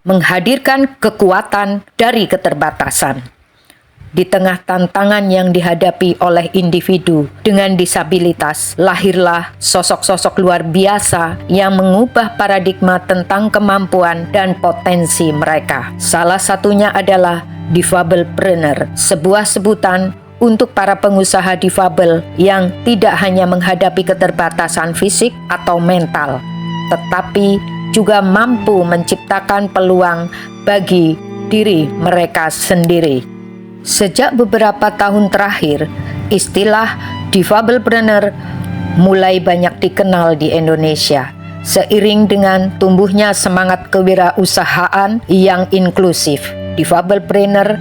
menghadirkan kekuatan dari keterbatasan. Di tengah tantangan yang dihadapi oleh individu dengan disabilitas, lahirlah sosok-sosok luar biasa yang mengubah paradigma tentang kemampuan dan potensi mereka. Salah satunya adalah Difabelpreneur, sebuah sebutan untuk para pengusaha difabel yang tidak hanya menghadapi keterbatasan fisik atau mental, tetapi juga mampu menciptakan peluang bagi diri mereka sendiri. Sejak beberapa tahun terakhir, istilah Difabelpreneur mulai banyak dikenal di Indonesia, seiring dengan tumbuhnya semangat kewirausahaan yang inklusif. Difabelpreneur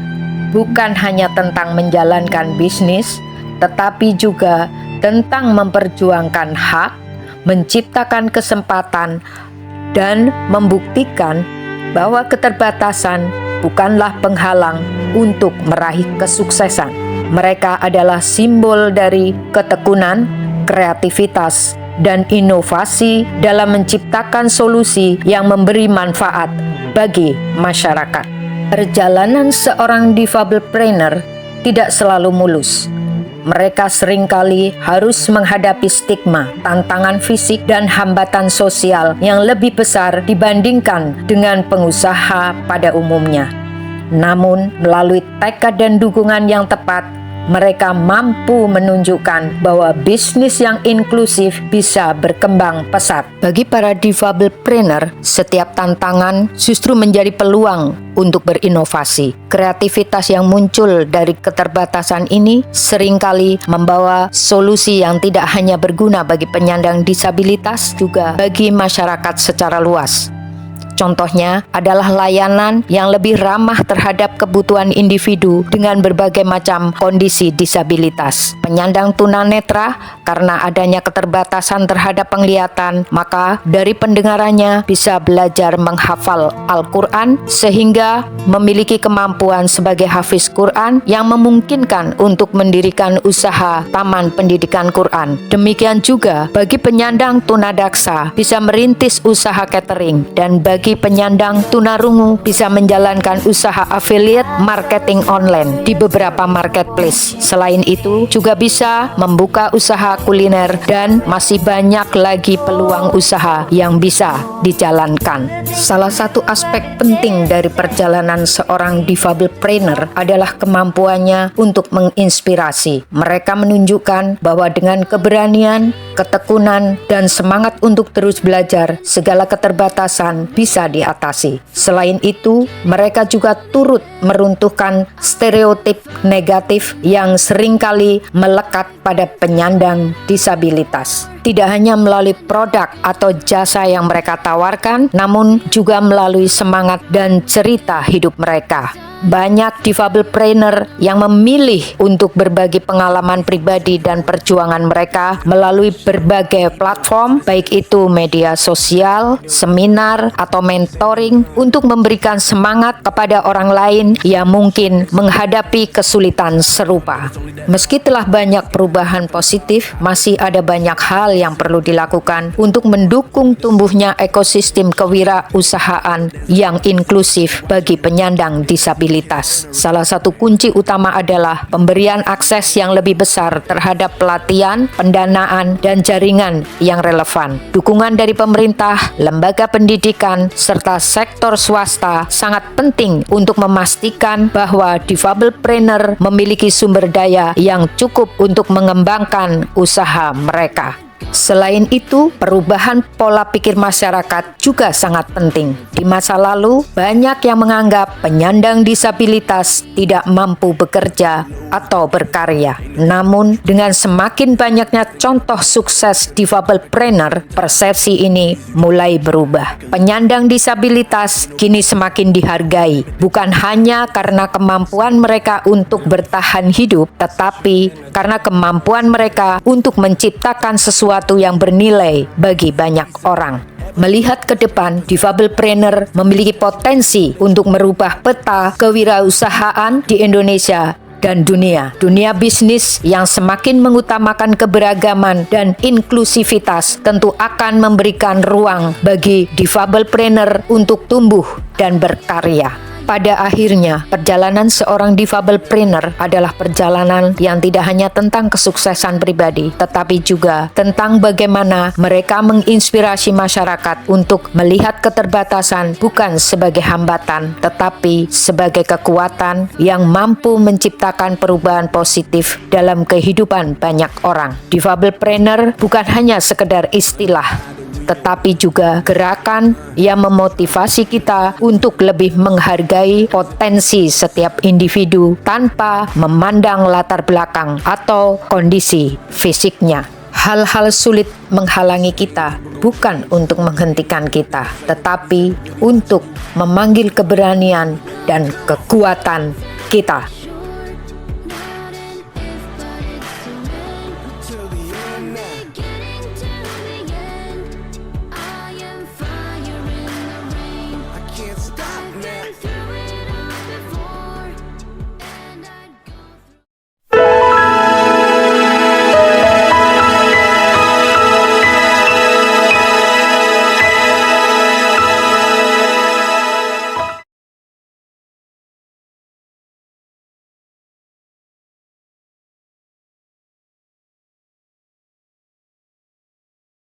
bukan hanya tentang menjalankan bisnis, tetapi juga tentang memperjuangkan hak, menciptakan kesempatan, dan membuktikan bahwa keterbatasan bukanlah penghalang untuk meraih kesuksesan. Mereka adalah simbol dari ketekunan, kreativitas, dan inovasi dalam menciptakan solusi yang memberi manfaat bagi masyarakat. Perjalanan seorang difabelpreneur tidak selalu mulus. Mereka seringkali harus menghadapi stigma, tantangan fisik, dan hambatan sosial yang lebih besar dibandingkan dengan pengusaha pada umumnya. Namun, melalui tekad dan dukungan yang tepat, mereka mampu menunjukkan bahwa bisnis yang inklusif bisa berkembang pesat. Bagi para difabelpreneur, setiap tantangan justru menjadi peluang untuk berinovasi. Kreativitas yang muncul dari keterbatasan ini seringkali membawa solusi yang tidak hanya berguna bagi penyandang disabilitas, juga bagi masyarakat secara luas. Contohnya adalah layanan yang lebih ramah terhadap kebutuhan individu dengan berbagai macam kondisi disabilitas. Penyandang tunanetra karena adanya keterbatasan terhadap penglihatan, maka dari pendengarannya bisa belajar menghafal Al-Quran sehingga memiliki kemampuan sebagai hafiz Quran yang memungkinkan untuk mendirikan usaha taman pendidikan Quran. Demikian juga bagi penyandang tunadaksa bisa merintis usaha catering, dan bagi penyandang tunarungu bisa menjalankan usaha affiliate marketing online di beberapa marketplace. Selain itu, juga bisa membuka usaha kuliner, dan masih banyak lagi peluang usaha yang bisa dijalankan. Salah satu aspek penting dari perjalanan seorang difabelpreneur adalah kemampuannya untuk menginspirasi. Mereka menunjukkan bahwa dengan keberanian, ketekunan, dan semangat untuk terus belajar, segala keterbatasan bisa diatasi. Selain itu, mereka juga turut meruntuhkan stereotip negatif yang seringkali melekat pada penyandang disabilitas. Tidak hanya melalui produk atau jasa yang mereka tawarkan, namun juga melalui semangat dan cerita hidup mereka. Banyak difabelpreneur yang memilih untuk berbagi pengalaman pribadi dan perjuangan mereka melalui berbagai platform, baik itu media sosial, seminar, atau mentoring, untuk memberikan semangat kepada orang lain yang mungkin menghadapi kesulitan serupa. Meski telah banyak perubahan positif, masih ada banyak hal yang perlu dilakukan untuk mendukung tumbuhnya ekosistem kewirausahaan yang inklusif bagi penyandang disabilitas. Salah satu kunci utama adalah pemberian akses yang lebih besar terhadap pelatihan, pendanaan, dan jaringan yang relevan. Dukungan dari pemerintah, lembaga pendidikan, serta sektor swasta sangat penting untuk memastikan bahwa difabelpreneur memiliki sumber daya yang cukup untuk mengembangkan usaha mereka. Selain itu, perubahan pola pikir masyarakat juga sangat penting. Di masa lalu, banyak yang menganggap penyandang disabilitas tidak mampu bekerja atau berkarya. Namun, dengan semakin banyaknya contoh sukses difabelpreneur, persepsi ini mulai berubah. Penyandang disabilitas kini semakin dihargai, bukan hanya karena kemampuan mereka untuk bertahan hidup, tetapi karena kemampuan mereka untuk menciptakan sesuatu yang bernilai bagi banyak orang. Melihat ke depan, difabelpreneur memiliki potensi untuk merubah peta kewirausahaan di Indonesia dan dunia. Dunia bisnis yang semakin mengutamakan keberagaman dan inklusivitas tentu akan memberikan ruang bagi difablepreneur untuk tumbuh dan berkarya. Pada akhirnya, perjalanan seorang difablepreneur adalah perjalanan yang tidak hanya tentang kesuksesan pribadi, tetapi juga tentang bagaimana mereka menginspirasi masyarakat untuk melihat keterbatasan bukan sebagai hambatan, tetapi sebagai kekuatan yang mampu menciptakan perubahan positif dalam kehidupan banyak orang. Difablepreneur bukan hanya sekedar istilah, tetapi juga gerakan yang memotivasi kita untuk lebih menghargai potensi setiap individu tanpa memandang latar belakang atau kondisi fisiknya. Hal-hal sulit menghalangi kita bukan untuk menghentikan kita, tetapi untuk memanggil keberanian dan kekuatan kita.